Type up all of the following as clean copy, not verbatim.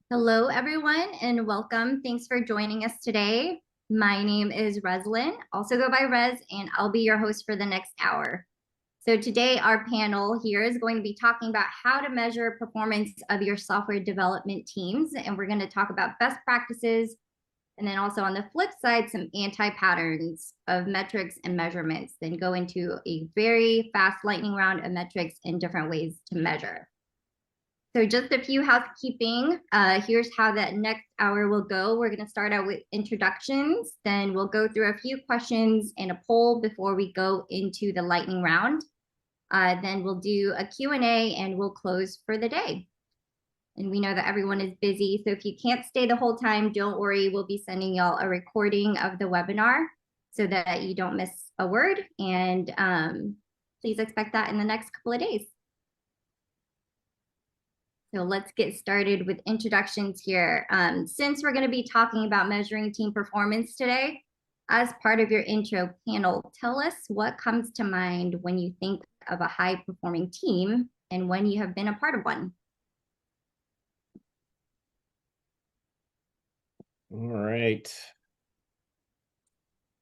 Hello, everyone, and welcome. Thanks for joining us today. My name is Reslin, also go by Rez, and I'll be your host for the next hour. So today our panel here is going to be talking about how to measure performance of your software development teams, and we're going to talk about best practices, and then also on the flip side, some anti-patterns of metrics and measurements, then go into a very fast lightning round of metrics and different ways to measure. So just a few housekeeping. Here's how that next hour will go. We're going to start out with introductions. Then we'll go through a few questions and a poll before we go into the lightning round. Then we'll do a Q&A and we'll close for the day. And we know that everyone is busy. So if you can't stay the whole time, don't worry. We'll be sending y'all a recording of the webinar so that you don't miss a word. And please expect that in the next couple of days. So let's get started with introductions here. Since we're going to be talking about measuring team performance today, as part of your intro panel, tell us what comes to mind when you think of a high-performing team and when you have been a part of one. All right.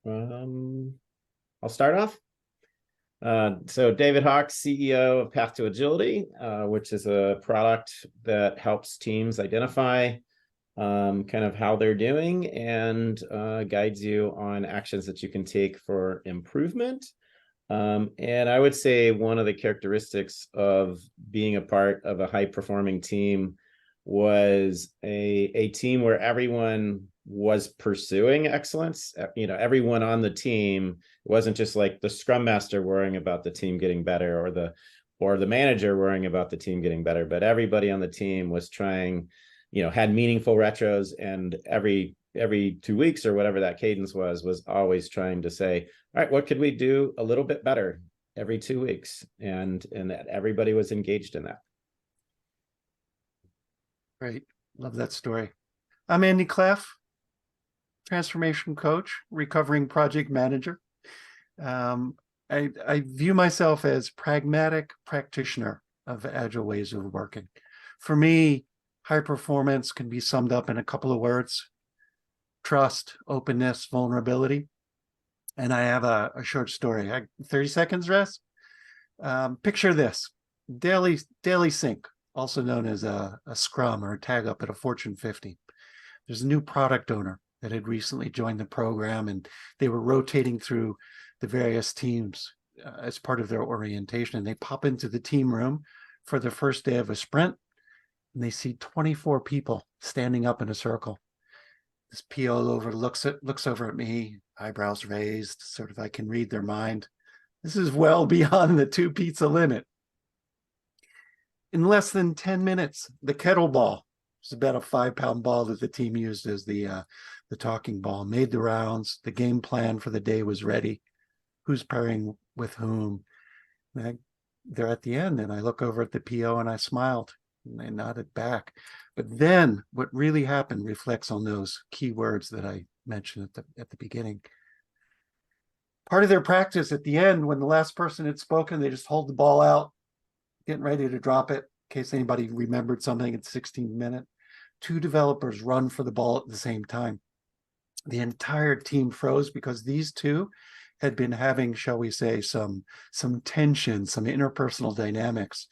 I'll start off. So David Hawk, CEO of Path to Agility, which is a product that helps teams identify kind of how they're doing and guides you on actions that you can take for improvement. And I would say one of the characteristics of being a part of a high-performing team was a team where everyone was pursuing excellence. Everyone on the team, it wasn't just like the scrum master worrying about the team getting better or the manager worrying about the team getting better, but everybody on the team was trying, had meaningful retros, and every 2 weeks or whatever that cadence was always trying to say, all right, what could we do a little bit better every 2 weeks? And that everybody was engaged in that. Great. Love that story. I'm Andy Claff, transformation coach, recovering project manager. I view myself as pragmatic practitioner of agile ways of working. For me, high performance can be summed up in a couple of words: trust, openness, vulnerability. And I have a short story. 30 seconds, Russ? Picture this: daily sync, also known as a scrum or a tag up at a Fortune 50. There's a new product owner that had recently joined the program, and they were rotating through the various teams as part of their orientation. And they pop into the team room for the first day of a sprint, and they see 24 people standing up in a circle. This PO looks over at me, eyebrows raised, sort of I can read their mind. This is well beyond the 2 pizza limit. In less than 10 minutes, the kettleball, it's about a 5-pound ball that the team used as the talking ball, made the rounds. The game plan for the day was ready. Who's pairing with whom? They're at the end, and I look over at the PO and I smiled and I nodded back. But then what really happened reflects on those key words that I mentioned at the beginning. Part of their practice at the end, when the last person had spoken, they just hold the ball out, getting ready to drop it in case anybody remembered something at the 16th minute. 2 developers run for the ball at the same time. The entire team froze because these 2 had been having, shall we say, some tension, some interpersonal dynamics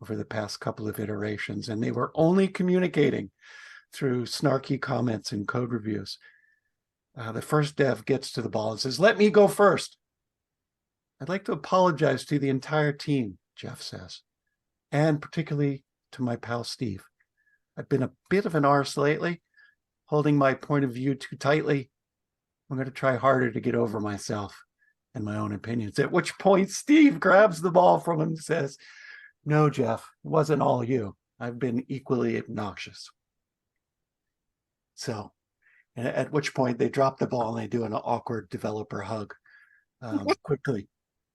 over the past couple of iterations, and they were only communicating through snarky comments and code reviews. The first dev gets to the ball and says, "Let me go first." "I'd like to apologize to the entire team," Jeff says, "and particularly to my pal Steve. I've been a bit of an arse lately, holding my point of view too tightly. I'm going to try harder to get over myself and my own opinions." At which point Steve grabs the ball from him and says, "No, Jeff, it wasn't all you. I've been equally obnoxious." So, at which point they drop the ball and they do an awkward developer hug quickly,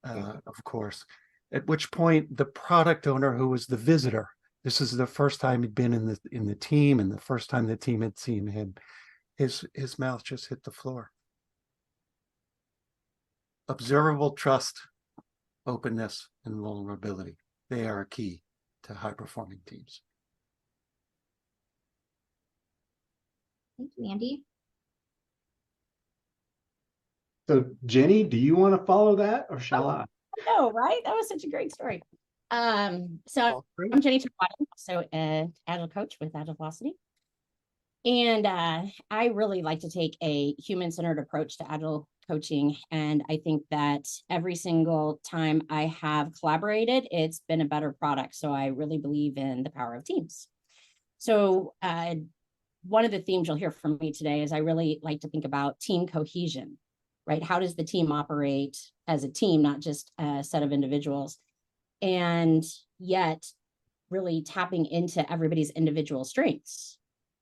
of course. At which point the product owner, who was the visitor, this is the first time he'd been in the team and the first time the team had seen him, his mouth just hit the floor. Observable trust, openness, and vulnerability. They are a key to high-performing teams. Thank you, Andy. So Jenny, do you want to follow that or shall I? No, right? That was such a great story. So I'm Jenny Tawada, so an Agile coach with Agile Velocity. And I really like to take a human-centered approach to Agile coaching. And I think that every single time I have collaborated, it's been a better product. So I really believe in the power of teams. So one of the themes you'll hear from me today is I really like to think about team cohesion, right? How does the team operate as a team, not just a set of individuals? And yet really tapping into everybody's individual strengths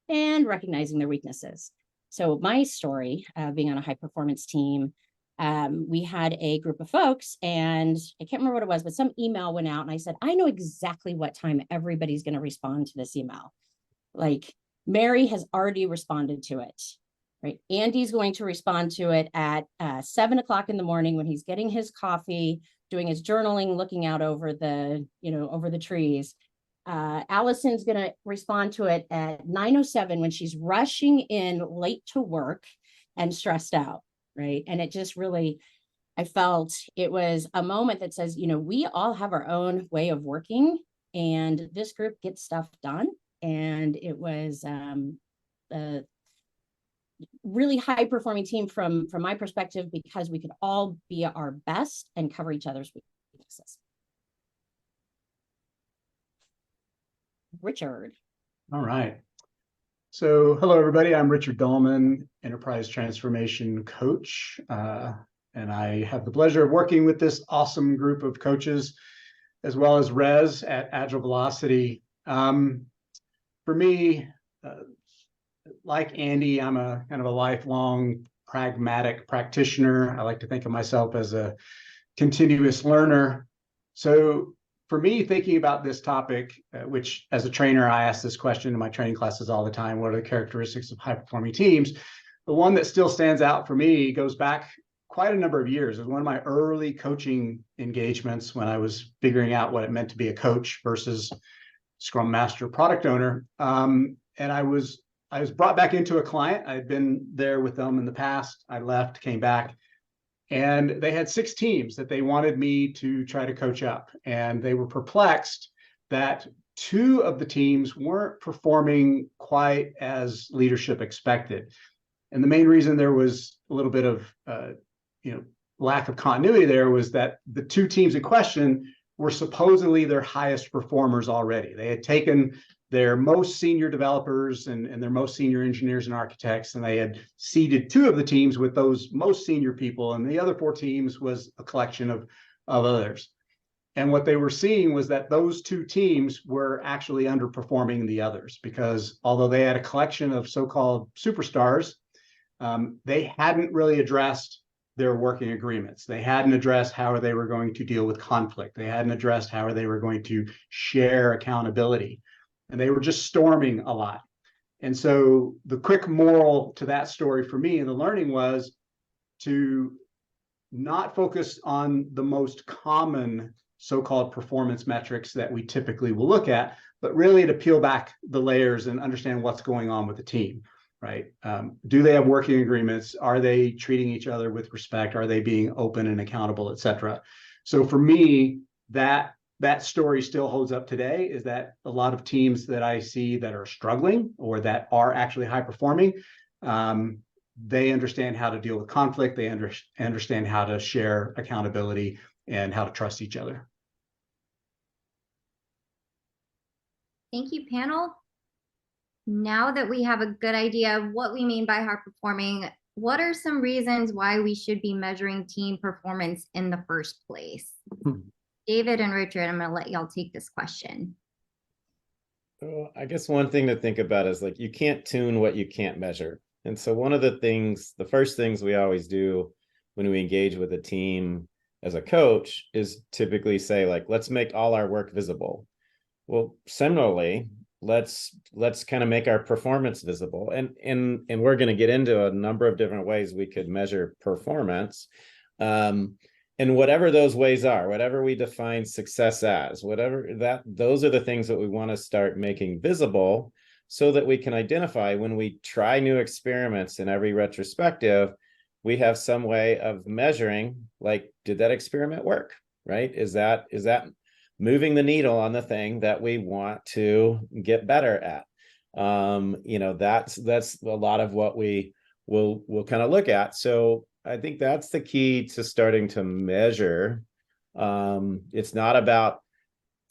and recognizing their weaknesses. So my story, being on a high performance team, we had a group of folks, and I can't remember what it was, but some email went out and I said, I know exactly what time everybody's going to respond to this email. Like Mary has already responded to it, right? Andy's going to respond to it at 7 o'clock in the morning when he's getting his coffee, doing his journaling, looking out over the, over the trees. Allison's going to respond to it at 9:07 when she's rushing in late to work and stressed out, right? And it just really, I felt it was a moment that says, we all have our own way of working, and this group gets stuff done. And it was a really high performing team from my perspective, because we could all be our best and cover each other's weaknesses. Richard. All right. So hello, everybody. I'm Richard Dahlman, Enterprise Transformation Coach. And I have the pleasure of working with this awesome group of coaches, as well as Rez at Agile Velocity. For me, like Andy, I'm a kind of a lifelong pragmatic practitioner. I like to think of myself as a continuous learner. So for me, thinking about this topic, which as a trainer, I ask this question in my training classes all the time: what are the characteristics of high-performing teams? The one that still stands out for me goes back quite a number of years. It was one of my early coaching engagements when I was figuring out what it meant to be a coach versus Scrum Master product owner. And I was brought back into a client. I had been there with them in the past. I left, came back, and they had 6 teams that they wanted me to try to coach up. And they were perplexed that 2 of the teams weren't performing quite as leadership expected. And the main reason there was a little bit of lack of continuity there was that the 2 teams in question were supposedly their highest performers already. They had taken their most senior developers and their most senior engineers and architects, and they had seeded 2 of the teams with those most senior people, and the other 4 teams was a collection of others. And what they were seeing was that those 2 teams were actually underperforming the others, because although they had a collection of so-called superstars, they hadn't really addressed their working agreements. They hadn't addressed how they were going to deal with conflict. They hadn't addressed how they were going to share accountability. And they were just storming a lot. And so the quick moral to that story for me and the learning was to not focus on the most common so-called performance metrics that we typically will look at, but really to peel back the layers and understand what's going on with the team, right? Do they have working agreements? Are they treating each other with respect? Are they being open and accountable, et cetera? So for me, that story still holds up today, is that a lot of teams that I see that are struggling or that are actually high performing, they understand how to deal with conflict. They understand how to share accountability and how to trust each other. Thank you, panel. Now that we have a good idea of what we mean by high performing, what are some reasons why we should be measuring team performance in the first place? David and Richard, I'm going to let y'all take this question. Well, I guess one thing to think about is like, you can't tune what you can't measure. And so one of the first things we always do when we engage with a team as a coach is typically say, like, let's make all our work visible. Well, similarly, let's kind of make our performance visible. And we're going to get into a number of different ways we could measure performance. And whatever those ways are, whatever we define success as, those are the things that we want to start making visible, so that we can identify when we try new experiments in every retrospective, we have some way of measuring, like, did that experiment work, right? Is that moving the needle on the thing that we want to get better at? That's a lot of what we'll kind of look at. So I think that's the key to starting to measure. It's not about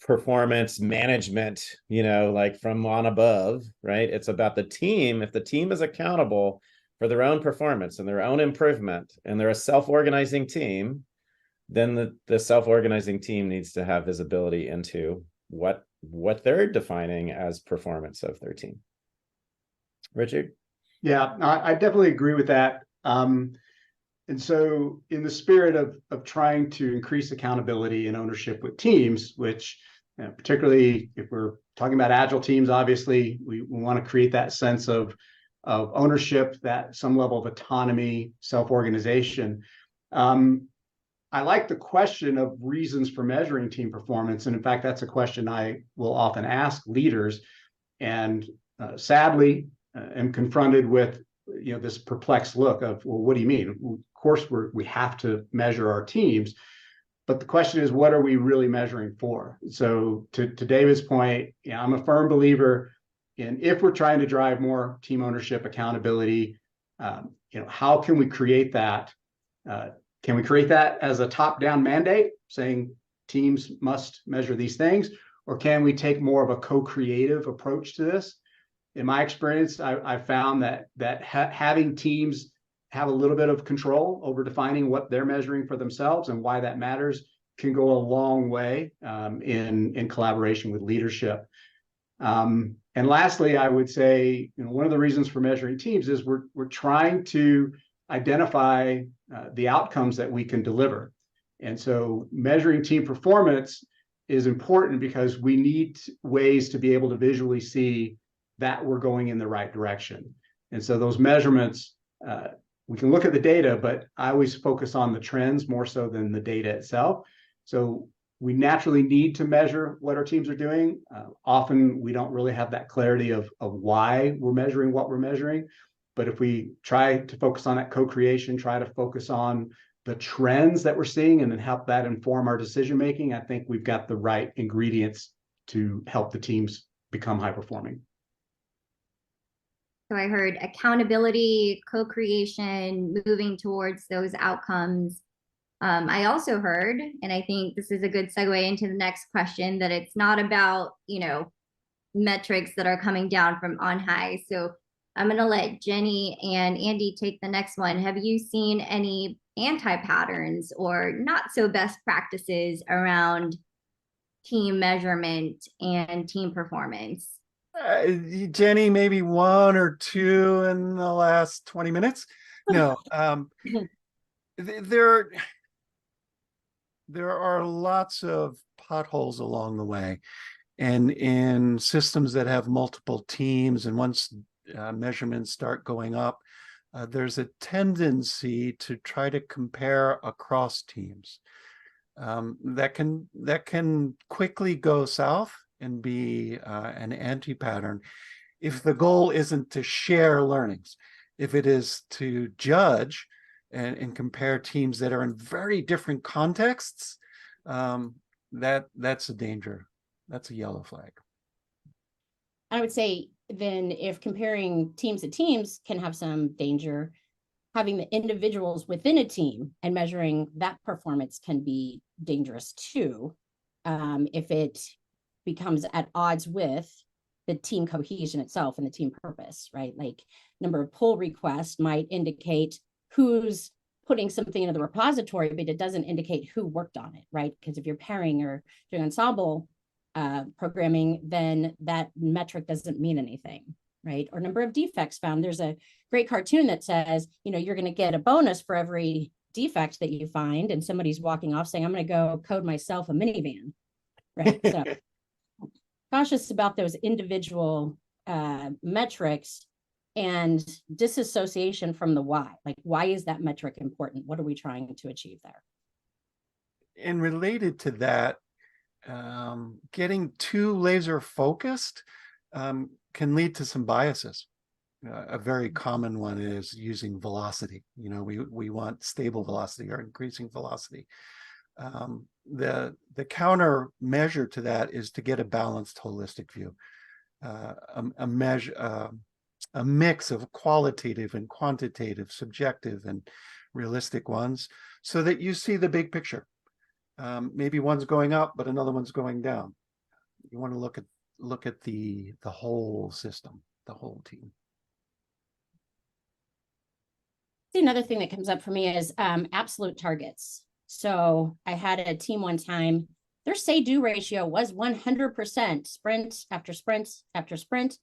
performance management, like from on above, right? It's about the team. If the team is accountable for their own performance and their own improvement, and they're a self-organizing team, then the self-organizing team needs to have visibility into what they're defining as performance of their team. Richard? Yeah, I definitely agree with that. And so in the spirit of trying to increase accountability and ownership with teams, which particularly if we're talking about agile teams, obviously we want to create that sense of ownership, that some level of autonomy, self-organization. I like the question of reasons for measuring team performance. And in fact, that's a question I will often ask leaders. And sadly, am confronted with this perplexed look of, well, what do you mean? Of course, we have to measure our teams, but the question is, what are we really measuring for? So to David's point, I'm a firm believer in, if we're trying to drive more team ownership, accountability, how can we create that? Can we create that as a top-down mandate saying teams must measure these things? Or can we take more of a co-creative approach to this? In my experience, I found that having teams have a little bit of control over defining what they're measuring for themselves and why that matters can go a long way in collaboration with leadership. And lastly, I would say, one of the reasons for measuring teams is we're trying to identify the outcomes that we can deliver. And so measuring team performance is important because we need ways to be able to visually see that we're going in the right direction. And so those measurements, we can look at the data, but I always focus on the trends more so than the data itself. So we naturally need to measure what our teams are doing. Often we don't really have that clarity of why we're measuring what we're measuring. But if we try to focus on that co-creation, try to focus on the trends that we're seeing and then help that inform our decision-making, I think we've got the right ingredients to help the teams become high-performing. So I heard accountability, co-creation, moving towards those outcomes. I also heard, and I think this is a good segue into the next question, that it's not about, metrics that are coming down from on high. So I'm going to let Jenny and Andy take the next one. Have you seen any anti-patterns or not so best practices around team measurement and team performance? Jenny, maybe one or two in the last 20 minutes. No, there are lots of potholes along the way. And in systems that have multiple teams, and once measurements start going up, there's a tendency to try to compare across teams. That can quickly go south and be an anti-pattern if the goal isn't to share learnings. If it is to judge and compare teams that are in very different contexts, that's a danger. That's a yellow flag. I would say then if comparing teams to teams can have some danger, having the individuals within a team and measuring that performance can be dangerous too, if it becomes at odds with the team cohesion itself and the team purpose, right? Like number of pull requests might indicate who's putting something into the repository, but it doesn't indicate who worked on it, right? Because if you're pairing or doing ensemble programming, then that metric doesn't mean anything, right? Or number of defects found. There's a great cartoon that says, you're going to get a bonus for every defect that you find, and somebody's walking off saying, I'm going to go code myself a minivan, right? So cautious about those individual metrics and disassociation from the why. Like, why is that metric important? What are we trying to achieve there? And related to that, getting too laser focused can lead to some biases. A very common one is using velocity. We want stable velocity or increasing velocity. The counter measure to that is to get a balanced holistic view, a mix of qualitative and quantitative, subjective and realistic ones, so that you see the big picture. Maybe one's going up, but another one's going down. You want to look at the whole system, the whole team. Another thing that comes up for me is absolute targets. So I had a team one time, their say-do ratio was 100%, sprint after sprint after sprint.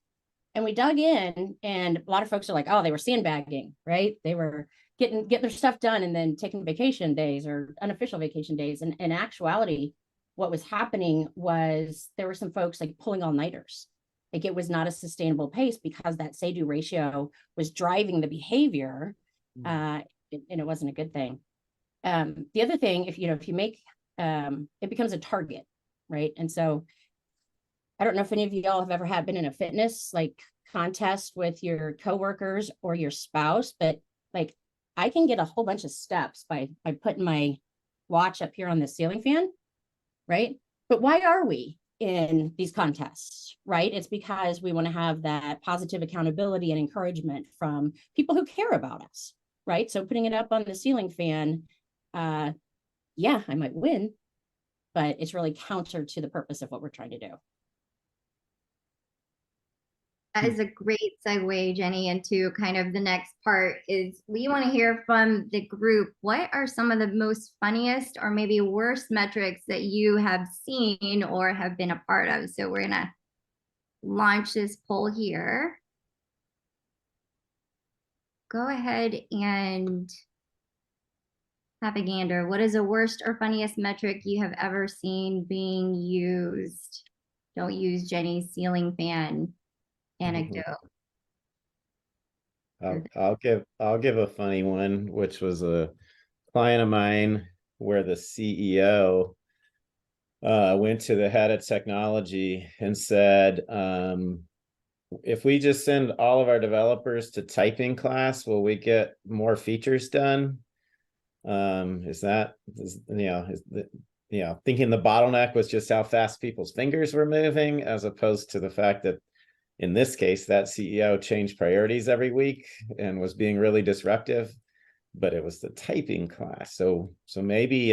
And we dug in, and a lot of folks are like, oh, they were sandbagging, right? They were getting their stuff done and then taking vacation days or unofficial vacation days. And in actuality, what was happening was there were some folks like pulling all-nighters. Like, it was not a sustainable pace because that say-do ratio was driving the behavior, and it wasn't a good thing. The other thing, if you make, it becomes a target, right? And so I don't know if any of y'all have ever been in a fitness like contest with your coworkers or your spouse, but like, I can get a whole bunch of steps by putting my watch up here on the ceiling fan, right? But why are we in these contests, right? It's because we want to have that positive accountability and encouragement from people who care about us, right? So putting it up on the ceiling fan, yeah, I might win, but it's really counter to the purpose of what we're trying to do. That is a great segue, Jenny, into kind of the next part. Is we want to hear from the group. What are some of the most funniest or maybe worst metrics that you have seen or have been a part of? So we're gonna launch this poll here. Go ahead and have a gander. What is the worst or funniest metric you have ever seen being used? Don't use Jenny's ceiling fan anecdote. I'll give a funny one, which was a client of mine where the CEO went to the head of technology and said, if we just send all of our developers to typing class, will we get more features done? Thinking the bottleneck was just how fast people's fingers were moving, as opposed to the fact that in this case, that CEO changed priorities every week and was being really disruptive, but it was the typing class. So maybe,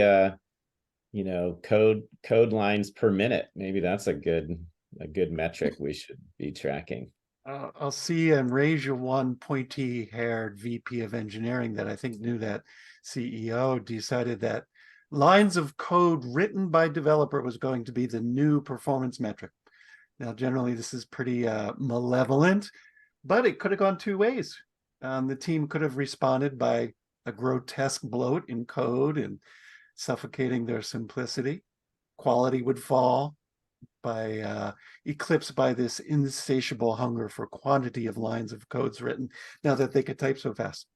code lines per minute. Maybe that's a good metric we should be tracking. I'll see and raise your one pointy-haired VP of engineering that I think knew that CEO decided that lines of code written by developer was going to be the new performance metric. Now, generally, this is pretty malevolent, but it could have gone two ways. The team could have responded by a grotesque bloat in code and suffocating their simplicity. Quality would fall by eclipsed by this insatiable hunger for quantity of lines of codes written now that they could type so fast.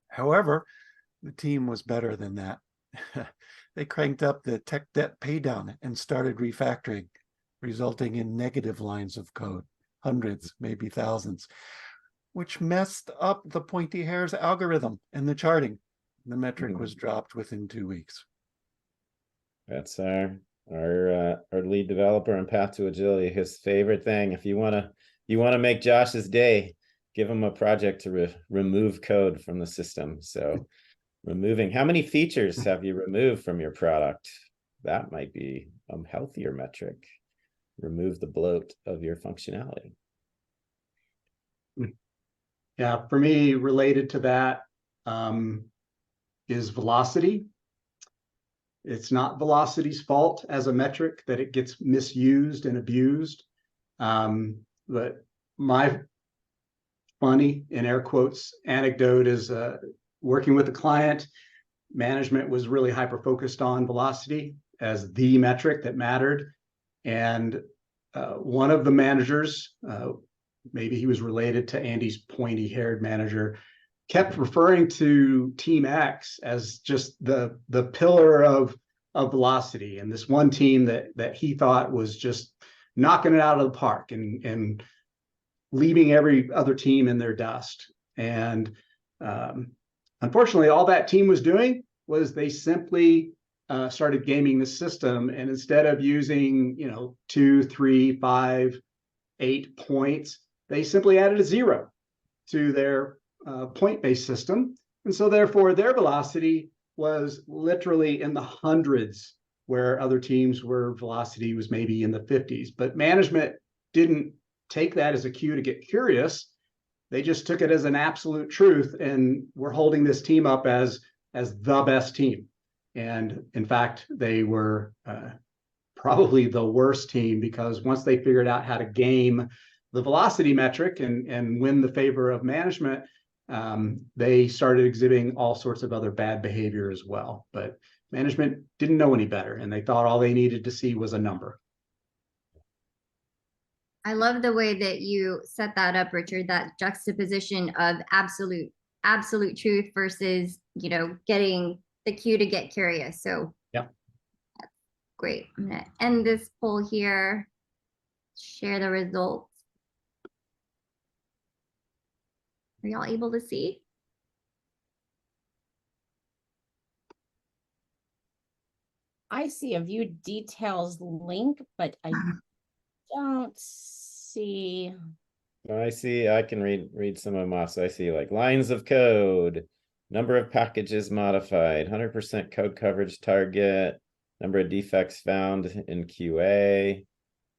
However, the team was better than that. They cranked up the tech debt paydown and started refactoring, resulting in negative lines of code, hundreds, maybe thousands, which messed up the pointy hair's algorithm and the charting. The metric was dropped within 2 weeks. That's our lead developer on Path to Agility. His favorite thing, if you want to make Josh's day, give him a project to remove code from the system. So removing, how many features have you removed from your product? That might be a healthier metric. Remove the bloat of your functionality. Yeah, for me, related to that is velocity. It's not velocity's fault as a metric that it gets misused and abused. But my funny, in air quotes, anecdote is working with a client. Management was really hyper-focused on velocity as the metric that mattered. And one of the managers, maybe he was related to Andy's pointy-haired manager, kept referring to Team X as just the pillar of velocity. And this one team that he thought was just knocking it out of the park and leaving every other team in their dust. And unfortunately, all that team was doing was they simply started gaming the system. And instead of using, 2, 3, 5, 8 points, they simply added a 0 to their point-based system. And so therefore their velocity was literally in the hundreds, where other teams where velocity was maybe in the 50s. But management didn't take that as a cue to get curious. They just took it as an absolute truth, and we're holding this team up as the best team. And in fact, they were probably the worst team, because once they figured out how to game the velocity metric and win the favor of management, they started exhibiting all sorts of other bad behavior as well. But management didn't know any better, and they thought all they needed to see was a number. I love the way that you set that up, Richard, that juxtaposition of absolute truth versus, getting the cue to get curious. So yeah, that's great. I'm gonna end this poll here, share the results. Are y'all able to see? I see a view details link, but I don't see. I can read some of them off. So I see like lines of code, number of packages modified, 100% code coverage target, number of defects found in QA,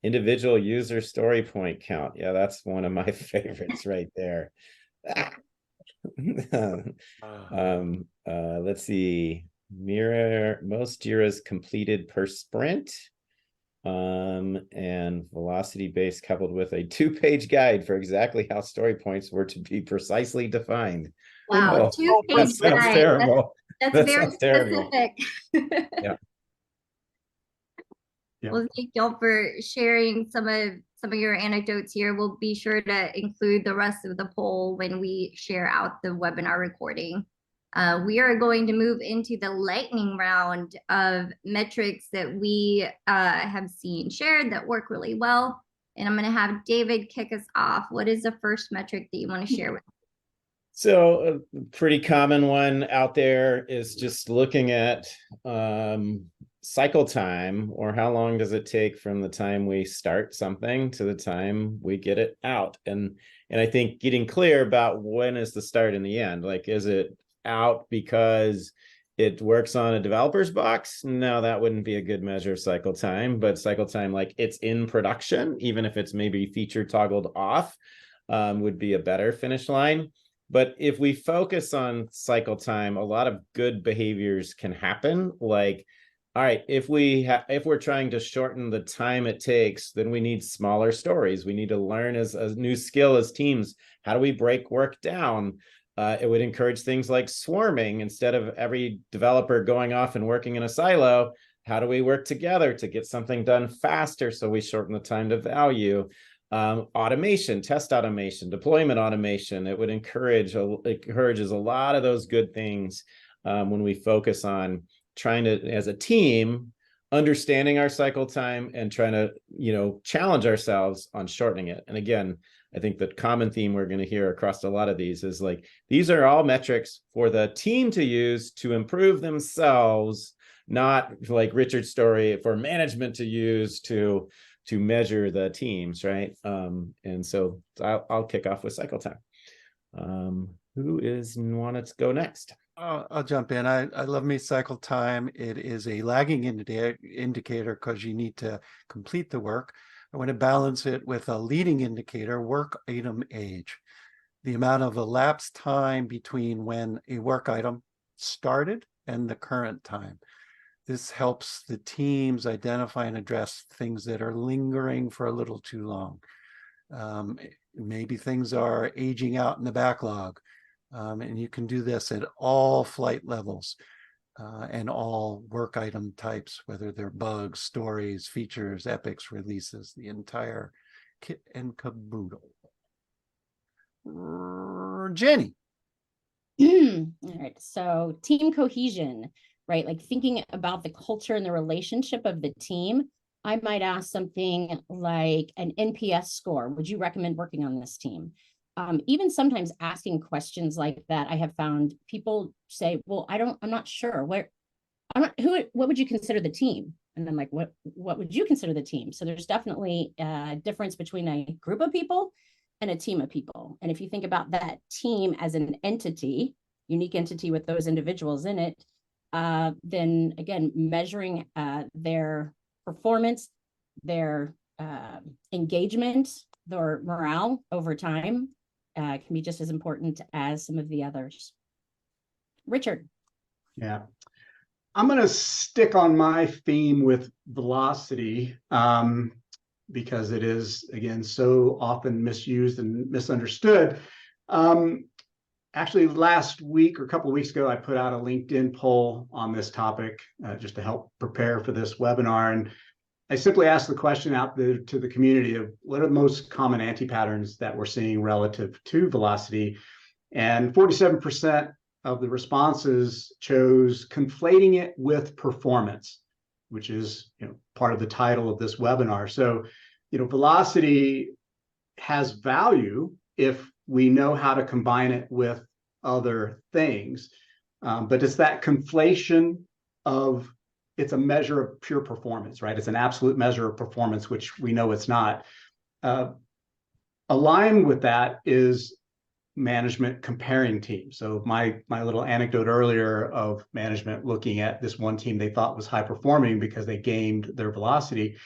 individual user story point count. Yeah, that's one of my favorites right there. Let's see. Most Jiras completed per sprint. And velocity base coupled with a 2-page guide for exactly how story points were to be precisely defined. Wow, 2-page that guide. terrible. That's That very sounds terrible. specific. Yeah. Well, thank y'all for sharing some of your anecdotes here. We'll be sure to include the rest of the poll when we share out the webinar recording. We are going to move into the lightning round of metrics that we have seen shared that work really well. And I'm going to have David kick us off. What is the first metric that you want to share with us? So a pretty common one out there is just looking at cycle time, or how long does it take from the time we start something to the time we get it out. And I think getting clear about when is the start and the end. Like, is it out because it works on a developer's box? No, that wouldn't be a good measure of cycle time. But cycle time, like it's in production, even if it's maybe feature toggled off, would be a better finish line. But if we focus on cycle time, a lot of good behaviors can happen. Like, all right, if we're trying to shorten the time it takes, then we need smaller stories. We need to learn as a new skill as teams. How do we break work down? It would encourage things like swarming. Instead of every developer going off and working in a silo, how do we work together to get something done faster so we shorten the time to value? Automation, test automation, deployment automation. It would encourages a lot of those good things when we focus on trying to, as a team, understanding our cycle time and trying to, challenge ourselves on shortening it. And again, I think the common theme we're going to hear across a lot of these is like, these are all metrics for the team to use to improve themselves, not like Richard's story for management to use to measure the teams, right? And so I'll kick off with cycle time. Who wanted to go next? I'll jump in. I love me cycle time. It is a lagging indicator because you need to complete the work. I want to balance it with a leading indicator, work item age. The amount of elapsed time between when a work item started and the current time. This helps the teams identify and address things that are lingering for a little too long. Maybe things are aging out in the backlog. And you can do this at all flight levels and all work item types, whether they're bugs, stories, features, epics, releases, the entire kit and caboodle. Jenny. All right, so team cohesion, right? Like thinking about the culture and the relationship of the team. I might ask something like an NPS score. Would you recommend working on this team? Even sometimes asking questions like that, I have found people say, well, I'm not sure. What would you consider the team? And I'm like, what would you consider the team? So there's definitely a difference between a group of people and a team of people. And if you think about that team as an entity, unique entity with those individuals in it, then again, measuring their performance, their engagement, their morale over time can be just as important as some of the others. Richard. Yeah. I'm going to stick on my theme with velocity because it is, again, so often misused and misunderstood. Actually, last week or a couple of weeks ago, I put out a LinkedIn poll on this topic just to help prepare for this webinar. And I simply asked the question out there to the community of what are the most common anti-patterns that we're seeing relative to velocity. And 47% of the responses chose conflating it with performance, which is part of the title of this webinar. So, velocity has value if we know how to combine it with other things. But it's that conflation of it's a measure of pure performance, right? It's an absolute measure of performance, which we know it's not. Aligned with that is management comparing teams. So my little anecdote earlier of management looking at this one team they thought was high performing because they gamed their velocity.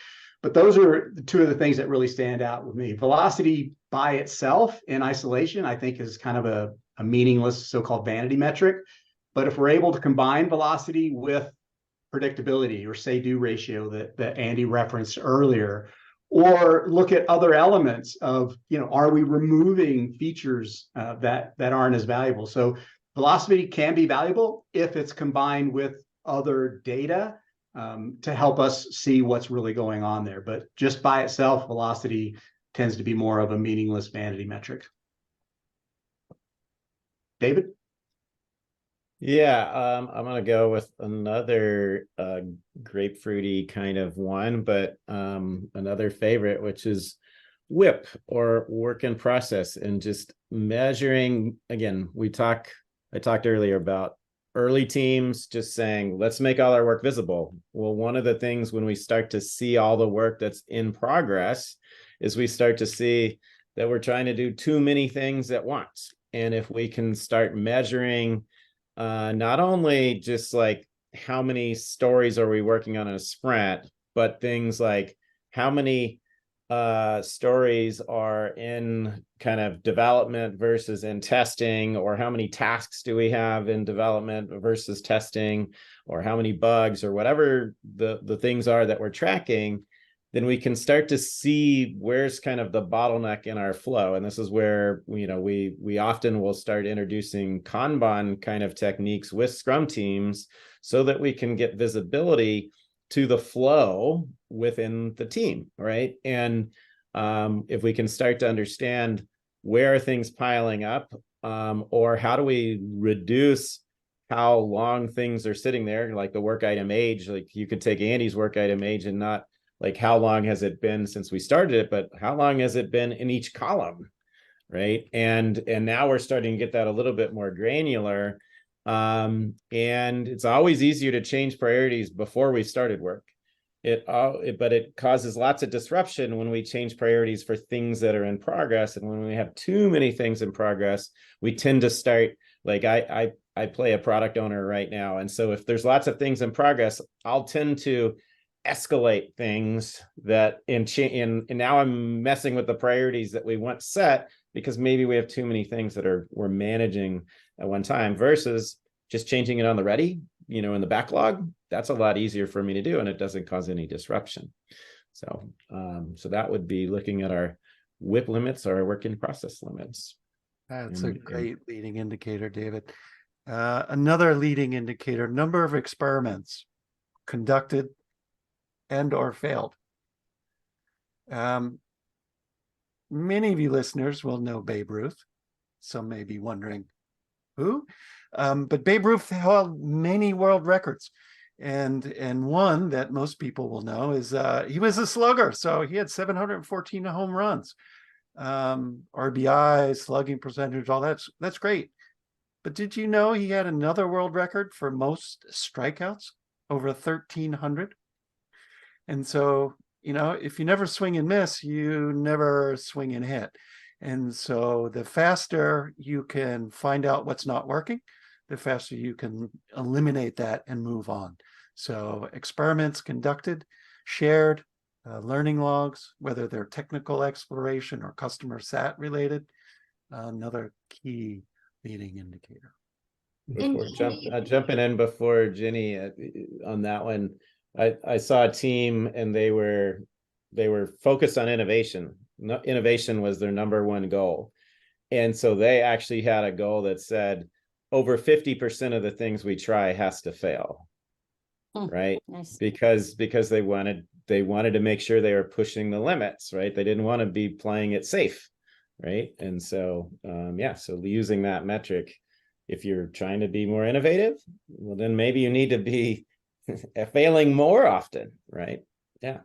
But those are the two of the things that really stand out with me. Velocity by itself in isolation, I think, is kind of a meaningless so-called vanity metric. But if we're able to combine velocity with predictability or say-do ratio that Andy referenced earlier, or look at other elements of, are we removing features that aren't as valuable? So velocity can be valuable if it's combined with other data to help us see what's really going on there. But just by itself, velocity tends to be more of a meaningless vanity metric. David? Yeah, I'm gonna go with another grapefruity kind of one, but another favorite, which is WIP, or work in process, and just measuring. Again, I talked earlier about early teams just saying, let's make all our work visible. Well, one of the things when we start to see all the work that's in progress is we start to see that we're trying to do too many things at once. And if we can start measuring not only just like how many stories are we working on in a sprint, but things like how many stories are in kind of development versus in testing, or how many tasks do we have in development versus testing, or how many bugs, or whatever the things are that we're tracking, then we can start to see where's kind of the bottleneck in our flow. And this is where, we often will start introducing Kanban kind of techniques with Scrum teams so that we can get visibility to the flow within the team, right? And if we can start to understand where are things piling up, or how do we reduce how long things are sitting there, like the work item age. Like you could take Andy's work item age and not like how long has it been since we started it, but how long has it been in each column, right? And now we're starting to get that a little bit more granular. And it's always easier to change priorities before we started work. But it causes lots of disruption when we change priorities for things that are in progress. And when we have too many things in progress, we tend to start, like I play a product owner right now. And so if there's lots of things in progress, I'll tend to escalate things that and now I'm messing with the priorities that we once set, because maybe we have too many things that we're managing at one time, versus just changing it on the ready, in the backlog. That's a lot easier for me to do, and it doesn't cause any disruption. So that would be looking at our WIP limits, or our work in process limits. That's a great leading indicator, David. Another leading indicator: number of experiments conducted and or failed. Many of you listeners will know Babe Ruth. Some may be wondering who, but Babe Ruth held many world records. And one that most people will know is he was a slugger. So he had 714 home runs, RBI, slugging percentage, all that's great. But did you know he had another world record for most strikeouts, over 1,300? And so, if you never swing and miss, you never swing and hit. And so the faster you can find out what's not working, the faster you can eliminate that and move on. So experiments conducted, shared, learning logs, whether they're technical exploration or customer sat related, another key leading indicator. Before jumping in before Ginny on that one, I saw a team and they were focused on innovation. Innovation was their number one goal. And so they actually had a goal that said over 50% of the things we try has to fail. Right. Nice. Because they wanted to make sure they were pushing the limits, right? They didn't want to be playing it safe. Right. And so so using that metric, if you're trying to be more innovative, well, then maybe you need to be failing more often, right? Yeah.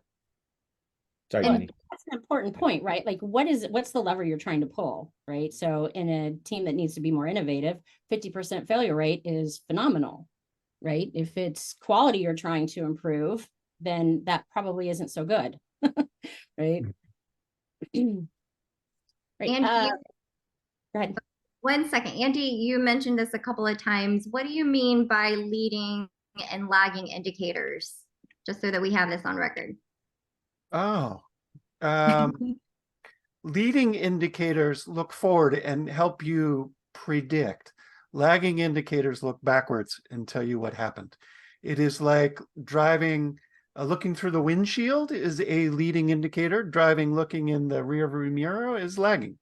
Sorry, And Jenny. that's an important point, right? Like, what's the lever you're trying to pull, right? So in a team that needs to be more innovative, 50% failure rate is phenomenal, right? If it's quality you're trying to improve, then that probably isn't so good, right? Right. Andy, Go ahead. 1 second. Andy, you mentioned this a couple of times. What do you mean by leading and lagging indicators? Just so that we have this on record. Leading indicators look forward and help you predict. Lagging indicators look backwards and tell you what happened. It is like driving, looking through the windshield is a leading indicator. Driving, looking in the rearview mirror is lagging.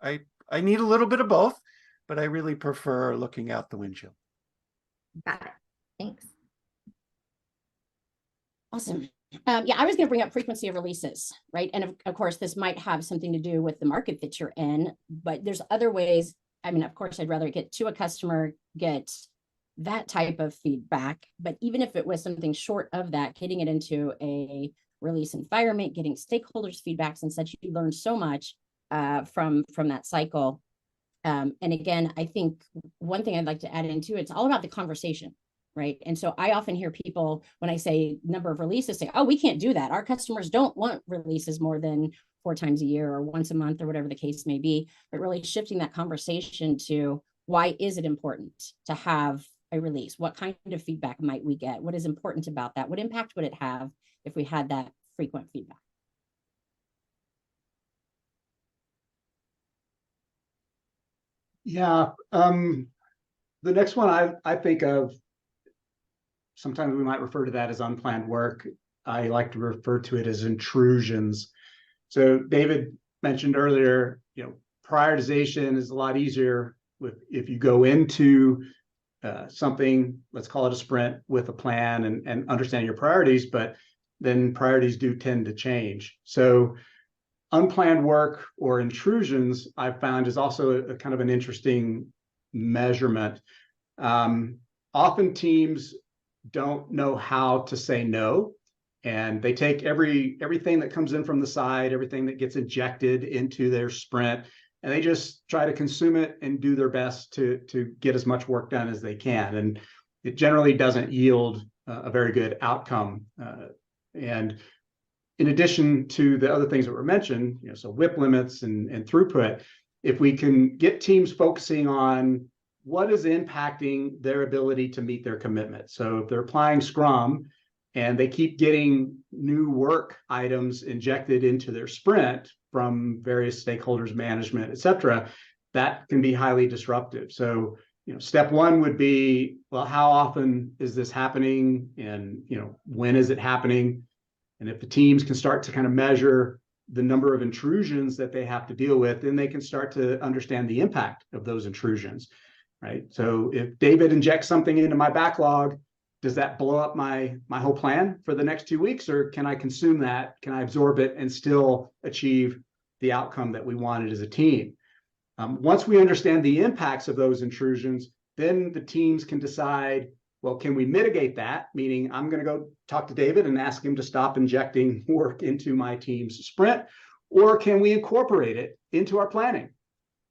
I need a little bit of both, but I really prefer looking out the windshield. Got it. Thanks. Awesome. Yeah, I was going to bring up frequency of releases, right? And of course, this might have something to do with the market that you're in, but there's other ways. I mean, of course, I'd rather get to a customer, get that type of feedback. But even if it was something short of that, getting it into a release environment, getting stakeholders' feedbacks and such, you learn so much from that cycle. And again, I think one thing I'd like to add into it's all about the conversation. Right. And so I often hear people when I say number of releases say, oh, we can't do that. Our customers don't want releases more than 4 times a year or once a month or whatever the case may be. But really shifting that conversation to why is it important to have a release? What kind of feedback might we get? What is important about that? What impact would it have if we had that frequent feedback? Yeah. The next one I think of, sometimes we might refer to that as unplanned work. I like to refer to it as intrusions. So David mentioned earlier, prioritization is a lot easier if you go into something, let's call it a sprint, with a plan and understand your priorities, but then priorities do tend to change. So unplanned work or intrusions, I've found, is also a kind of an interesting measurement. Often teams don't know how to say no, and they take everything that comes in from the side, everything that gets injected into their sprint, and they just try to consume it and do their best to get as much work done as they can. And it generally doesn't yield a very good outcome. And in addition to the other things that were mentioned, so WIP limits and throughput, if we can get teams focusing on what is impacting their ability to meet their commitment. So if they're applying Scrum and they keep getting new work items injected into their sprint from various stakeholders, management, et cetera, that can be highly disruptive. So, step one would be, well, how often is this happening? And, when is it happening? And if the teams can start to kind of measure the number of intrusions that they have to deal with, then they can start to understand the impact of those intrusions. Right. So if David injects something into my backlog, does that blow up my whole plan for the next 2 weeks, or can I consume that? Can I absorb it and still achieve the outcome that we wanted as a team? Once we understand the impacts of those intrusions, then the teams can decide Well, can we mitigate that? Meaning I'm going to go talk to David and ask him to stop injecting work into my team's sprint, or can we incorporate it into our planning?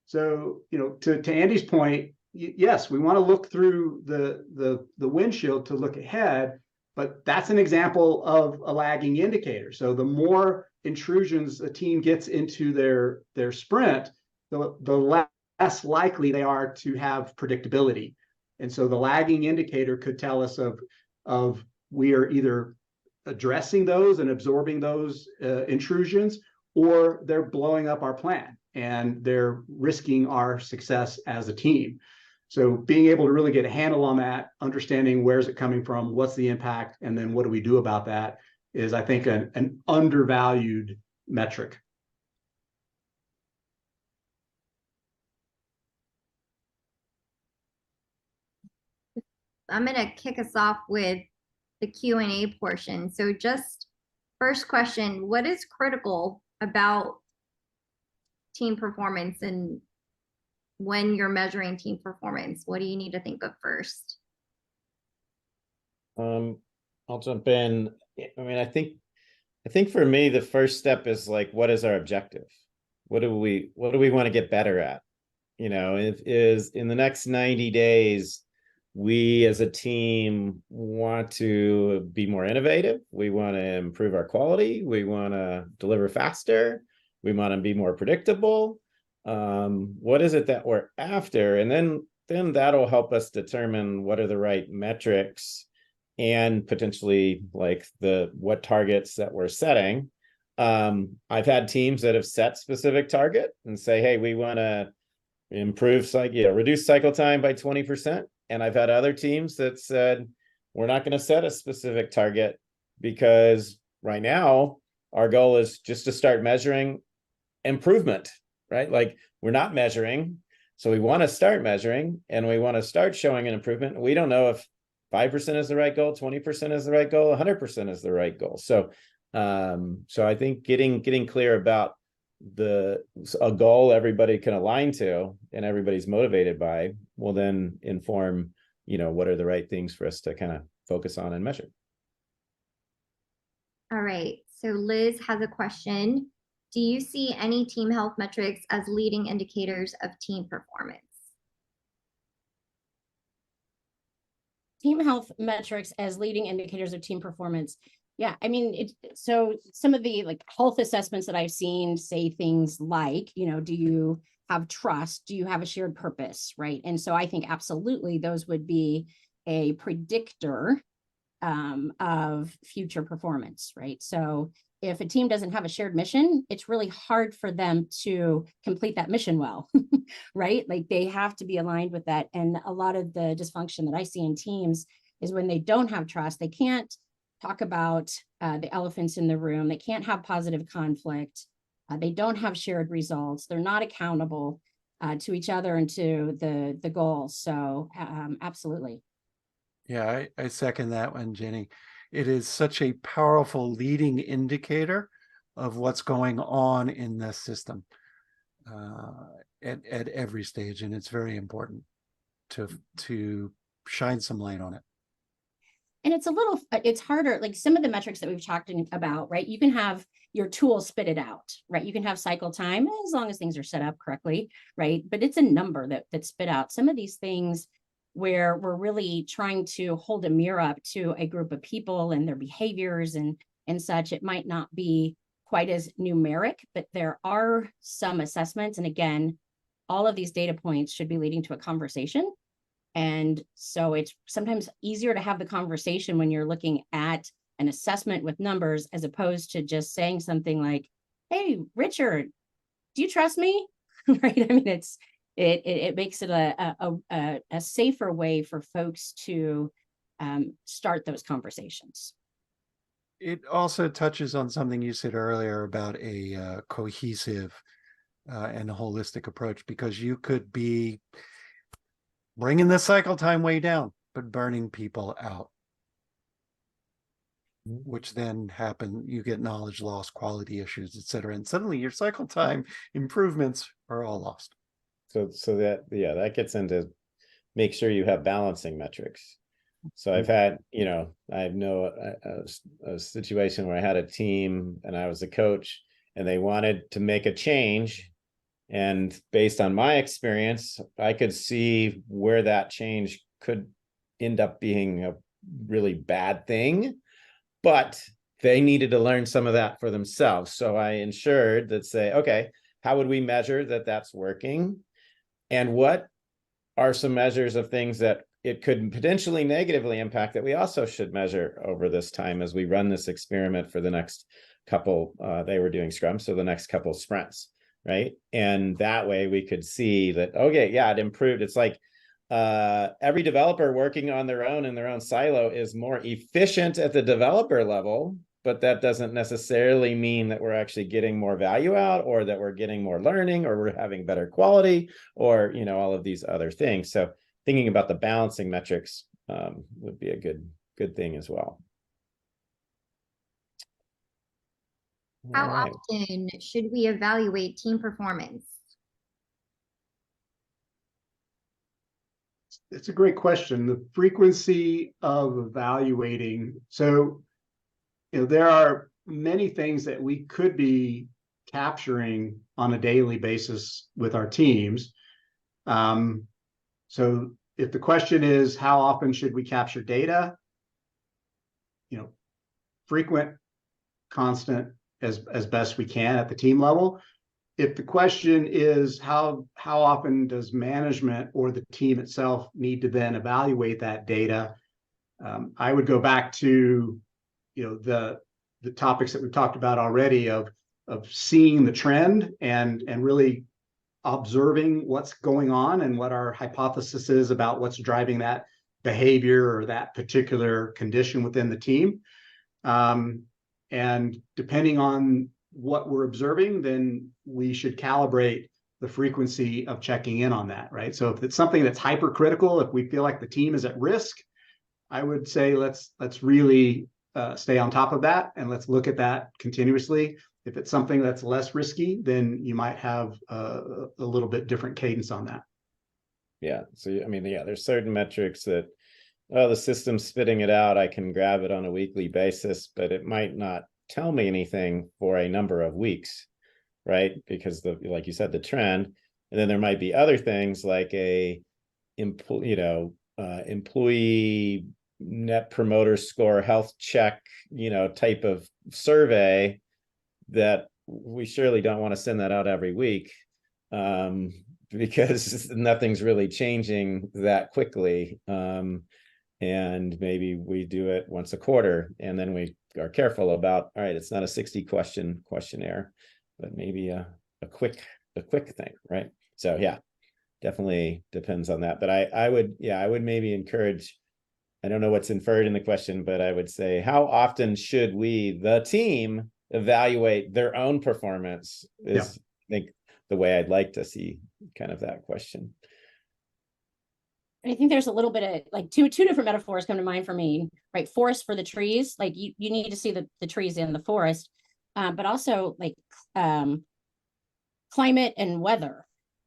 So, to Andy's point, yes, we want to look through the windshield to look ahead, but that's an example of a lagging indicator. So the more intrusions a team gets into their sprint, the less likely they are to have predictability. And so the lagging indicator could tell us of we are either addressing those and absorbing those intrusions, or they're blowing up our plan and they're risking our success as a team. So being able to really get a handle on that, understanding where's it coming from, what's the impact, and then what do we do about that is, I think, an undervalued metric. I'm going to kick us off with the Q&A portion. So just first question, what is critical about team performance, and when you're measuring team performance, what do you need to think of first? I'll jump in. I mean, I think for me, the first step is like, what is our objective? What do we want to get better at? If is in the next 90 days, we as a team want to be more innovative. We want to improve our quality. We want to deliver faster. We want to be more predictable. What is it that we're after? And then that'll help us determine what are the right metrics and potentially like what targets that we're setting. I've had teams that have set specific target and say, hey, we want to reduce cycle time by 20%. And I've had other teams that said, we're not going to set a specific target because right now our goal is just to start measuring improvement, right? Like we're not measuring. So we want to start measuring and we want to start showing an improvement. We don't know if 5% is the right goal, 20% is the right goal, 100% is the right goal. So I think getting clear about a goal everybody can align to and everybody's motivated by will then inform, what are the right things for us to kind of focus on and measure. All right. So Liz has a question. Do you see any team health metrics as leading indicators of team performance? Team health metrics as leading indicators of team performance. Yeah, I mean, so some of the like health assessments that I've seen say things like, do you have trust? Do you have a shared purpose, right? And so I think absolutely those would be a predictor of future performance, right? So if a team doesn't have a shared mission, it's really hard for them to complete that mission well, right? Like they have to be aligned with that. And a lot of the dysfunction that I see in teams is when they don't have trust, they can't talk about the elephants in the room. They can't have positive conflict. They don't have shared results. They're not accountable to each other and to the goals. So absolutely. Yeah, I second that one, Jenny. It is such a powerful leading indicator of what's going on in the system at every stage, and it's very important to shine some light on it. And it's harder, like some of the metrics that we've talked about, right? You can have your tool spit it out, right? You can have cycle time as long as things are set up correctly, right? But it's a number that spit out. Some of these things where we're really trying to hold a mirror up to a group of people and their behaviors and such, it might not be quite as numeric, but there are some assessments. And again, all of these data points should be leading to a conversation. And so it's sometimes easier to have the conversation when you're looking at an assessment with numbers, as opposed to just saying something like, hey, Richard, do you trust me? Right? I mean, it makes it a safer way for folks to start those conversations. It also touches on something you said earlier about a cohesive and holistic approach, because you could be bringing the cycle time way down, but burning people out, which then you get knowledge loss, quality issues, et cetera. And suddenly your cycle time improvements are all lost. So that gets into make sure you have balancing metrics. So I've had, I know a situation where I had a team and I was a coach and they wanted to make a change. And based on my experience, I could see where that change could end up being a really bad thing, but they needed to learn some of that for themselves. So I ensured that say, okay, how would we measure that that's working? And what are some measures of things that it could potentially negatively impact that we also should measure over this time as we run this experiment for the next couple, they were doing Scrum, so the next couple sprints, right? And that way we could see that, okay, yeah, it improved. It's like every developer working on their own in their own silo is more efficient at the developer level, but that doesn't necessarily mean that we're actually getting more value out or that we're getting more learning or we're having better quality or, all of these other things. So thinking about the balancing metrics would be a good thing as well. How All right. often should we evaluate team performance? It's a great question. The frequency of evaluating. So, there are many things that we could be capturing on a daily basis with our teams. So if the question is how often should we capture data, frequent, constant, as best we can at the team level. If the question is how often does management or the team itself need to then evaluate that data, I would go back to the topics that we've talked about already of seeing the trend and really observing what's going on and what our hypothesis is about what's driving that behavior or that particular condition within the team. And depending on what we're observing, then we should calibrate the frequency of checking in on that, right? So if it's something that's hypercritical, if we feel like the team is at risk, I would say let's really stay on top of that and let's look at that continuously. If it's something that's less risky, then you might have a little bit different cadence on that. Yeah. So, there's certain metrics that, the system's spitting it out. I can grab it on a weekly basis, but it might not tell me anything for a number of weeks, right? Because like you said, the trend, and then there might be other things like a employee net promoter score, health check, type of survey that we surely don't want to send that out every week because nothing's really changing that quickly. And maybe we do it once a quarter and then we are careful about, all right, it's not a 60 question questionnaire, but maybe a quick thing, right? So yeah, definitely depends on that. But I would maybe encourage, I don't know what's inferred in the question, but I would say, how often should we, the team, evaluate their own performance is, I think, the way I'd like to see kind of that question. I think there's a little bit of like two different metaphors come to mind for me, right? Forest for the trees, like you need to see the trees in the forest, but also like climate and weather,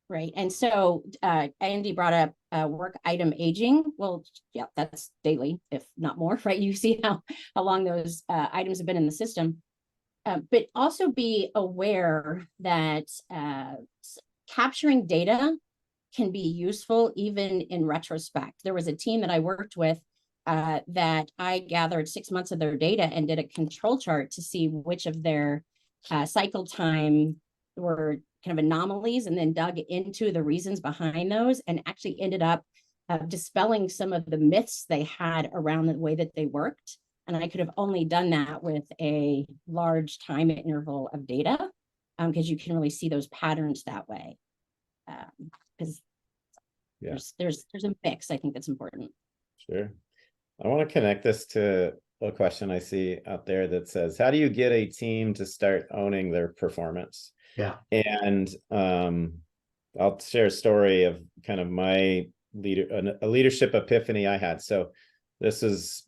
right? And so Andy brought up work item aging. Well, yeah, that's daily, if not more, right? You see how long those items have been in the system. But also be aware that capturing data can be useful even in retrospect. There was a team that I worked with that I gathered 6 months of their data and did a control chart to see which of their cycle time were kind of anomalies, and then dug into the reasons behind those and actually ended up dispelling some of the myths they had around the way that they worked. And I could have only done that with a large time interval of data because you can really see those patterns that way. Because there's a mix, I think, that's important. Sure. I want to connect this to a question I see out there that says, how do you get a team to start owning their performance? Yeah. And I'll share a story of kind of my a leadership epiphany I had. So this is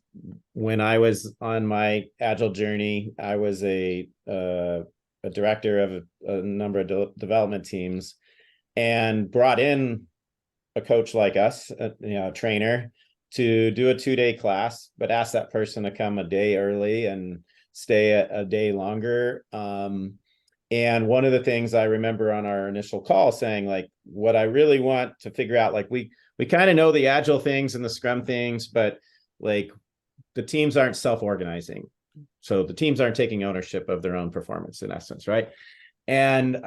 when I was on my Agile journey. I was a director of a number of development teams and brought in a coach like us, a trainer, to do a 2-day class, but ask that person to come a day early and stay a day longer. And one of the things I remember on our initial call saying, like, what I really want to figure out, like, we kind of know the Agile things and the Scrum things, but like the teams aren't self-organizing. So the teams aren't taking ownership of their own performance in essence, right? And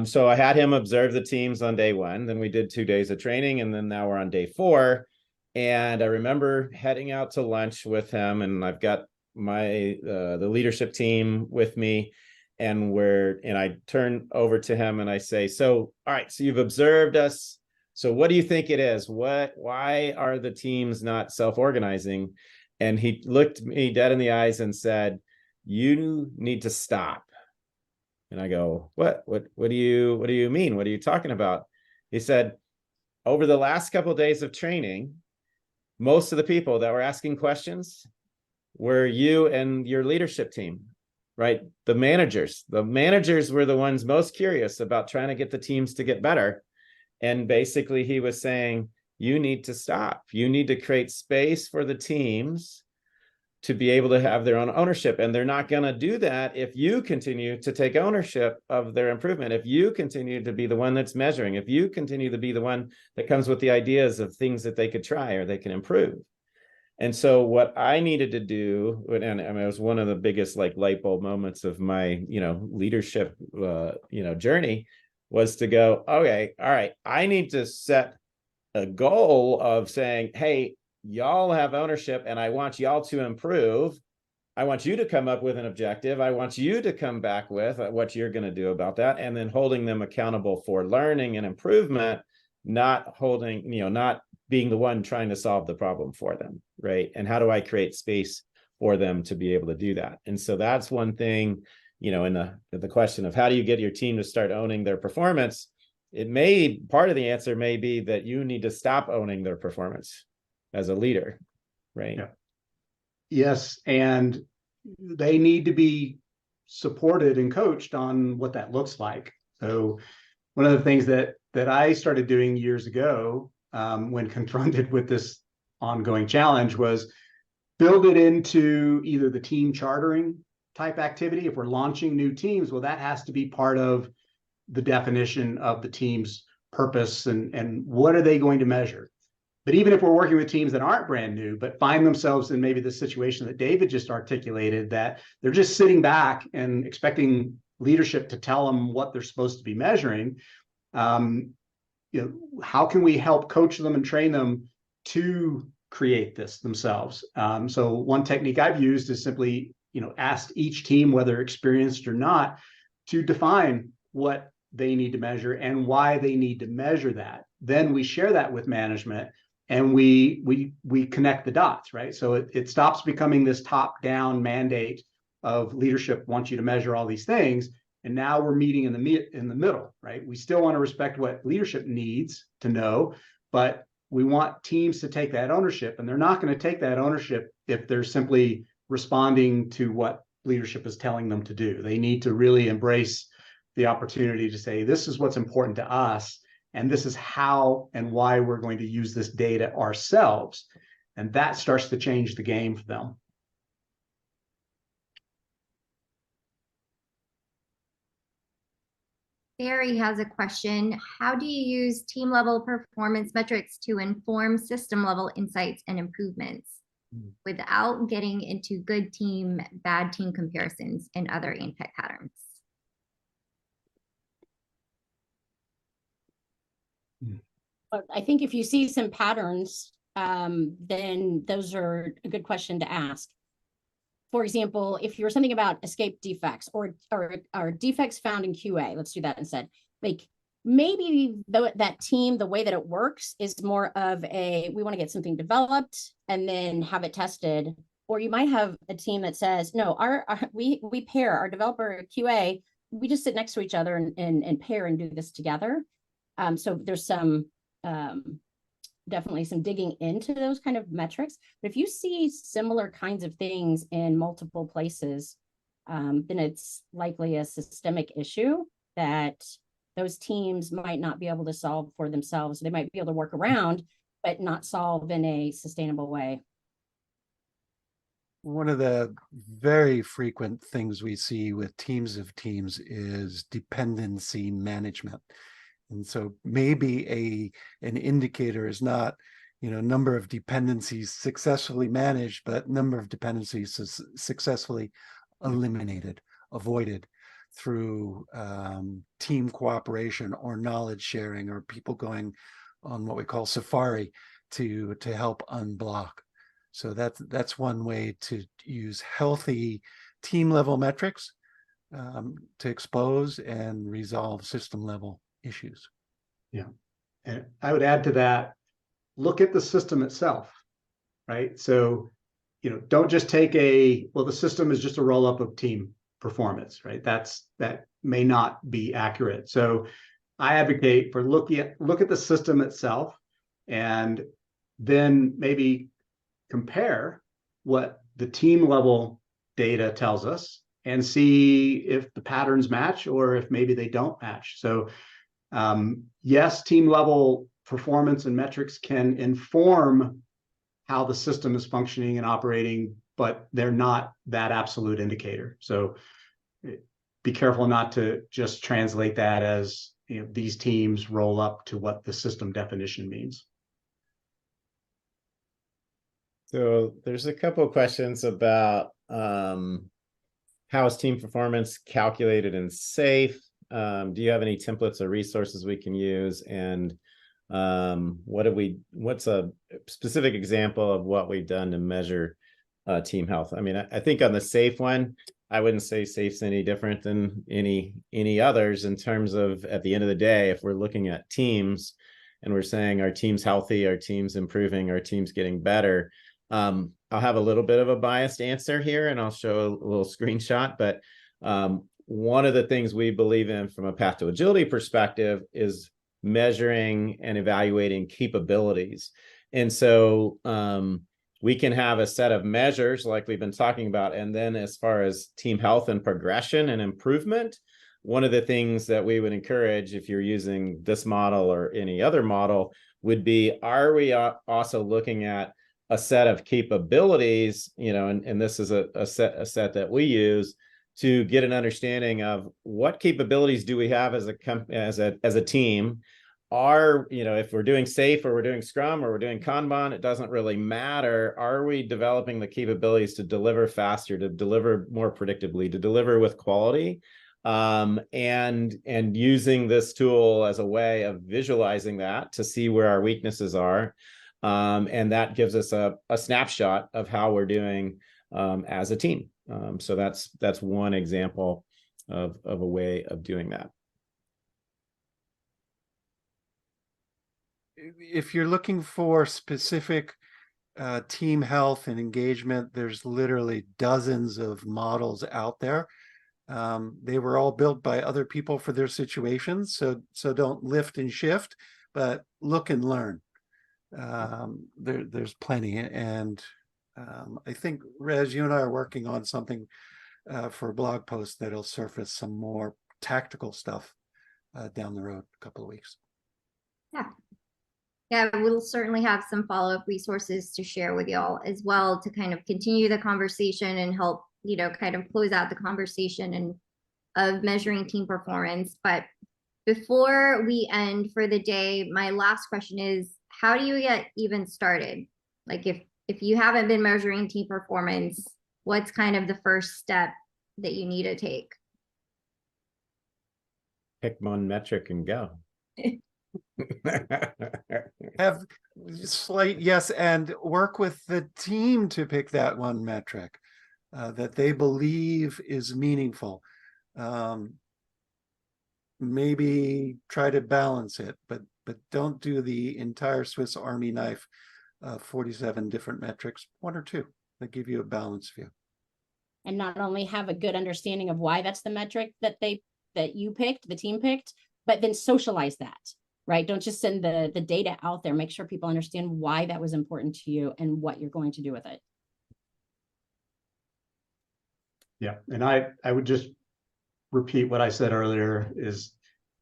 so I had him observe the teams on day 1. Then we did 2 days of training, and then now we're on day 4. And I remember heading out to lunch with him, and I've got my the leadership team with me, and I turn over to him and I say, so, all right, so you've observed us. So what do you think it is? Why are the teams not self-organizing? And he looked me dead in the eyes and said, you need to stop. And I go, what do you mean? What are you talking about? He said, over the last couple of days of training, most of the people that were asking questions were you and your leadership team, right? The managers were the ones most curious about trying to get the teams to get better. And basically he was saying, you need to stop. You need to create space for the teams to be able to have their own ownership. And they're not going to do that if you continue to take ownership of their improvement, if you continue to be the one that's measuring, if you continue to be the one that comes with the ideas of things that they could try or they can improve. And so what I needed to do, and I mean, it was one of the biggest like light bulb moments of my, leadership, journey, was to go, okay, all right, I need to set a goal of saying, hey, y'all have ownership and I want y'all to improve. I want you to come up with an objective. I want you to come back with what you're going to do about that. And then holding them accountable for learning and improvement, not being the one trying to solve the problem for them, right? And how do I create space for them to be able to do that? And so that's one thing, in the question of how do you get your team to start owning their performance, part of the answer may be that you need to stop owning their performance as a leader, right? Yeah. Yes, and they need to be supported and coached on what that looks like. So one of the things that I started doing years ago, when confronted with this ongoing challenge, was build it into either the team chartering type activity. If we're launching new teams, well, that has to be part of the definition of the team's purpose and what are they going to measure. But even if we're working with teams that aren't brand new, but find themselves in maybe the situation that David just articulated, that they're just sitting back and expecting leadership to tell them what they're supposed to be measuring, how can we help coach them and train them to create this themselves? So one technique I've used is simply, ask each team, whether experienced or not, to define what they need to measure and why they need to measure that. Then we share that with management and we connect the dots, right? So it stops becoming this top-down mandate of leadership wants you to measure all these things. And now we're meeting in the middle, right? We still want to respect what leadership needs to know, but we want teams to take that ownership, and they're not going to take that ownership if they're simply responding to what leadership is telling them to do. They need to really embrace the opportunity to say, this is what's important to us, and this is how and why we're going to use this data ourselves. And that starts to change the game for them. Barry has a question. How do you use team level performance metrics to inform system level insights and improvements without getting into good team, bad team comparisons and other antipatterns? I think if you see some patterns, then those are a good question to ask. For example, if you're something about escape defects or defects found in QA, let's do that instead. Like maybe that team, the way that it works is more of we want to get something developed and then have it tested. Or you might have a team that says, no, we pair our developer QA, we just sit next to each other and pair and do this together. So there's some definitely some digging into those kind of metrics. But if you see similar kinds of things in multiple places, then it's likely a systemic issue that those teams might not be able to solve for themselves. They might be able to work around, but not solve in a sustainable way. One of the very frequent things we see with teams of teams is dependency management. And so maybe an indicator is not, number of dependencies successfully managed, but number of dependencies successfully eliminated, avoided through team cooperation or knowledge sharing, or people going on what we call safari to help unblock. So that's one way to use healthy team level metrics to expose and resolve system level issues. Yeah. And I would add to that, look at the system itself, right? So, don't just take the system is just a roll up of team performance, right? That may not be accurate. So I advocate for look at the system itself, and then maybe compare what the team level data tells us and see if the patterns match or if maybe they don't match. So yes, team level performance and metrics can inform how the system is functioning and operating, but they're not that absolute indicator. So be careful not to just translate that as these teams roll up to what the system definition means. So there's a couple of questions about how is team performance calculated in SAFe? Do you have any templates or resources we can use? And what's a specific example of what we've done to measure team health? I mean, I think on the SAFe one, I wouldn't say SAFe's any different than any others in terms of, at the end of the day, if we're looking at teams and we're saying our team's healthy, our team's improving, our team's getting better. I'll have a little bit of a biased answer here, and I'll show a little screenshot, but one of the things we believe in from a path to agility perspective is measuring and evaluating capabilities. And so we can have a set of measures like we've been talking about. And then as far as team health and progression and improvement, one of the things that we would encourage if you're using this model or any other model would be, are we also looking at a set of capabilities, and this is a set that we use to get an understanding of what capabilities do we have as a team. If we're doing SAFe or we're doing Scrum or we're doing Kanban, it doesn't really matter. Are we developing the capabilities to deliver faster, to deliver more predictably, to deliver with quality? And using this tool as a way of visualizing that to see where our weaknesses are. And that gives us a snapshot of how we're doing as a team. So that's one example of a way of doing that. If you're looking for specific team health and engagement, there's literally dozens of models out there. They were all built by other people for their situations. So don't lift and shift, but look and learn. There's plenty. And I think, Rez, you and I are working on something for a blog post that'll surface some more tactical stuff down the road a couple of weeks. Yeah, we'll certainly have some follow-up resources to share with y'all as well to kind of continue the conversation and help, kind of close out the conversation and of measuring team performance. But before we end for the day, my last question is, how do you get even started? Like if you haven't been measuring team performance, what's kind of the first step that you need to take? Pick one metric and go. Have slight yes, and work with the team to pick that one metric that they believe is meaningful. Maybe try to balance it, but don't do the entire Swiss Army knife, 47 different metrics, one or two that give you a balanced view. And not only have a good understanding of why that's the metric that you picked, the team picked, but then socialize that. Right? Don't just send the data out there. Make sure people understand why that was important to you and what you're going to do with it. Yeah, and I would just repeat what I said earlier is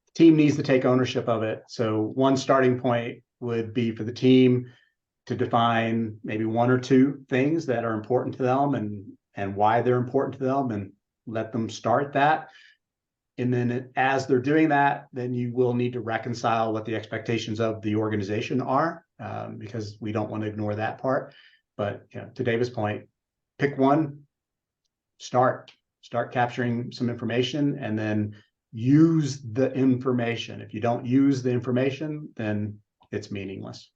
the team needs to take ownership of it. So one starting point would be for the team to define maybe one or two things that are important to them and why they're important to them, and let them start that. And then as they're doing that, then you will need to reconcile what the expectations of the organization are, because we don't want to ignore that part. But to David's point, pick one, start capturing some information, and then use the information. If you don't use the information, then it's meaningless.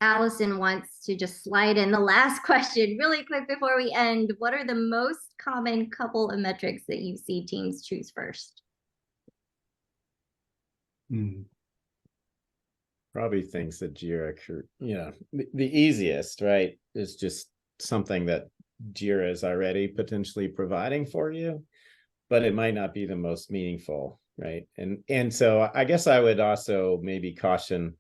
Allison wants to just slide in the last question really quick before we end. What are the most common couple of metrics that you see teams choose first? Probably things that Jira, the easiest, right, is just something that Jira is already potentially providing for you, but it might not be the most meaningful, right? And so I guess I would also maybe caution,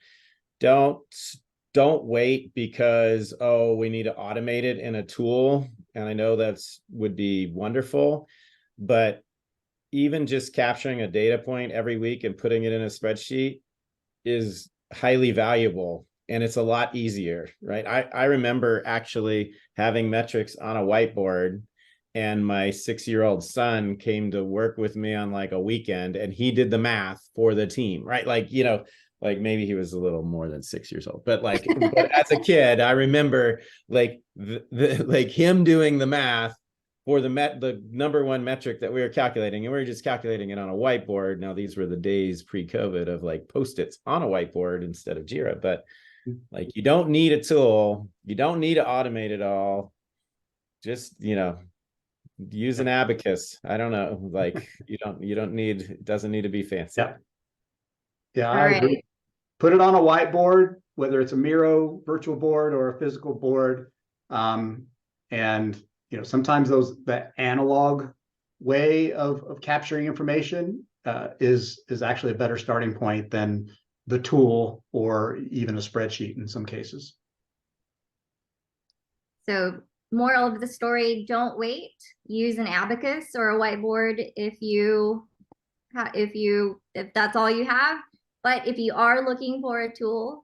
don't wait because, oh, we need to automate it in a tool. And I know would be wonderful, but even just capturing a data point every week and putting it in a spreadsheet is highly valuable. And it's a lot easier, right? I remember actually having metrics on a whiteboard, and my 6-year-old son came to work with me on like a weekend, and he did the math for the team, right? Like, like maybe he was a little more than 6 years old, but like but as a kid, I remember like like him doing the math for the number one metric that we were calculating, and we were just calculating it on a whiteboard. Now, these were the days pre-COVID of like Post-its on a whiteboard instead of Jira, but like you don't need a tool, you don't need to automate it all. Just use an abacus. I don't know, like you don't need, it doesn't need to be fancy. Yeah, I agree. Put it on a whiteboard, whether it's a Miro virtual board or a physical board. And sometimes the analog way of capturing information is actually a better starting point than the tool or even a spreadsheet in some cases. So, moral of the story, don't wait. Use an abacus or a whiteboard if that's all you have. But if you are looking for a tool,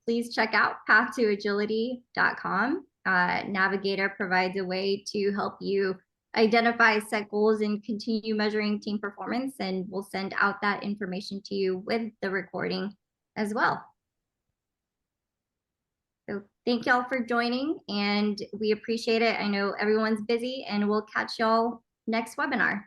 please check out pathtoagility.com. Navigator provides a way to help you identify, set goals, and continue measuring team performance. And we'll send out that information to you with the recording as well. So thank y'all for joining, and we appreciate it. I know everyone's busy, and we'll catch y'all next webinar.